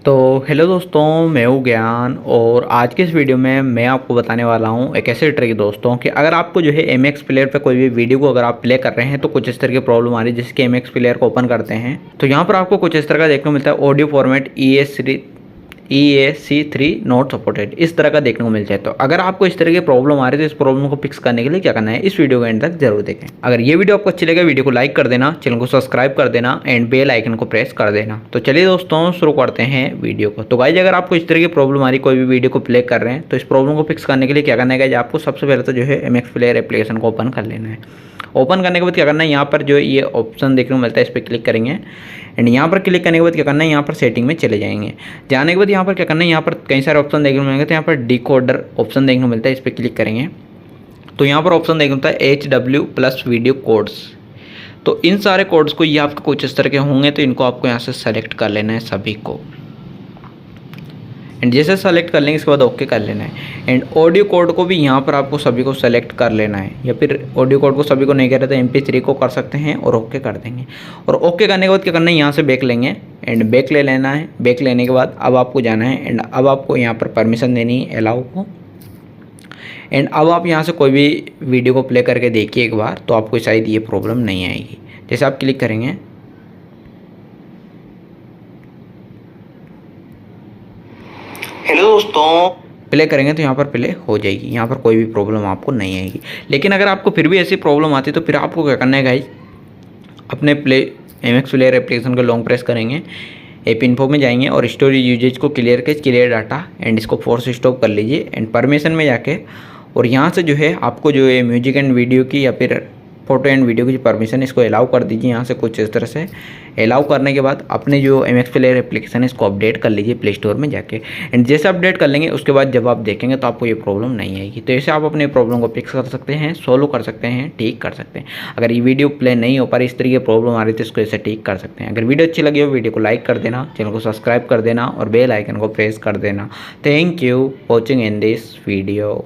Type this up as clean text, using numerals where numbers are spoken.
तो हेलो दोस्तों, मैं हूँ ज्ञान और आज के इस वीडियो में मैं आपको बताने वाला हूँ एक ऐसे ट्रिक दोस्तों कि अगर आपको जो है एम एक्स प्लेयर पे कोई भी वीडियो को अगर आप प्ले कर रहे हैं तो कुछ इस तरह की प्रॉब्लम आ रही है। जिसके एम एक्स प्लेयर को ओपन करते हैं तो यहाँ पर आपको कुछ इस तरह का देखने को मिलता है, audio format EAC3 not supported, इस तरह का देखने को मिलता है। तो अगर आपको इस तरह की प्रॉब्लम आ रही है तो इस प्रॉब्लम को फिक्स करने के लिए क्या करना है, इस वीडियो को एंड तक जरूर देखें। अगर ये वीडियो आपको अच्छी लगे, वीडियो को लाइक कर देना, चैनल को सब्सक्राइब कर देना एंड बेल आइकन को प्रेस कर देना। तो चलिए दोस्तों शुरू करते हैं वीडियो को। तो गाइज अगर आपको इस तरह की प्रॉब्लम आ रही, कोई भी वीडियो को प्ले कर रहे हैं तो इस प्रॉब्लम को फिक्स करने के लिए क्या करना है गाइज, आपको सबसे पहले तो जो है एम एक्स प्लेयर एप्लीकेशन को ओपन कर लेना है। ओपन करने के बाद क्या करना है, यहाँ पर जो ये ऑप्शन देखने को मिलता है इस पर क्लिक करेंगे एंड यहाँ पर क्लिक करने के बाद क्या करना है, यहाँ पर सेटिंग में चले जाएंगे। जाने के बाद यहाँ पर क्या करना है, यहाँ पर कई सारे ऑप्शन देखने को मिलेंगे। तो यहाँ पर डिकोडर ऑप्शन देखने को मिलता है, इस पर क्लिक करेंगे तो यहाँ पर ऑप्शन देखने को मिलता है HW+ वीडियो कोड्स। तो इन सारे कोड्स को ये आपके कुछ इस तरह के होंगे, तो इनको आपको यहाँ से सेलेक्ट कर लेना है सभी को। एंड जैसे सेलेक्ट कर लेंगे इसके बाद ओके कर लेना है। एंड ऑडियो कोड को भी यहाँ पर आपको सभी को सेलेक्ट कर लेना है, या फिर ऑडियो कोड को सभी को नहीं कर रहे तो MP3 को कर सकते हैं और ओके कर देंगे। और ओके करने के बाद क्या करना है, यहाँ से बैक लेंगे एंड बैक ले लेना है। बैक लेने के बाद अब आपको जाना है एंड अब आपको यहाँ पर परमिशन देनी है अलाउ को। एंड अब आप यहाँ से कोई भी वीडियो को प्ले करके देखिए एक बार, तो आपको शायद ये प्रॉब्लम नहीं आएगी। जैसे आप क्लिक करेंगे हेलो दोस्तों, प्ले करेंगे तो यहाँ पर प्ले हो जाएगी, यहाँ पर कोई भी प्रॉब्लम आपको नहीं आएगी। लेकिन अगर आपको फिर भी ऐसी प्रॉब्लम आती है तो फिर आपको क्या करना है गाइज, अपने एम एक्स प्लेयर एप्लीकेशन को लॉन्ग प्रेस करेंगे, ऐप इन्फो में जाएंगे और स्टोरेज यूजेज को क्लियर डाटा एंड इसको फोर्स स्टॉप कर लीजिए एंड परमिशन में जाके और यहाँ से जो है आपको जो है म्यूजिक एंड वीडियो की या फिर फोटो एंड वीडियो की परमिशन इसको अलाउ कर दीजिए। यहाँ से कुछ इस तरह से अलाउ करने के बाद अपने जो एम एक्स प्लेयर एप्लीकेशन है इसको अपडेट कर लीजिए प्ले स्टोर में जाके। एंड जैसे अपडेट कर लेंगे उसके बाद जब आप देखेंगे तो आपको ये प्रॉब्लम नहीं आएगी। तो ऐसे आप अपने प्रॉब्लम को फिक्स कर सकते हैं, सोल्व कर सकते हैं, ठीक कर सकते हैं। अगर ये वीडियो प्ले नहीं हो पा रही, इस तरीके की प्रॉब्लम आ रही तो इसको ऐसे ठीक कर सकते हैं। अगर वीडियो अच्छी लगी हो वीडियो को लाइक कर देना, चैनल को सब्सक्राइब कर देना और बेल आइकन को प्रेस कर देना। Thank you watching in this video.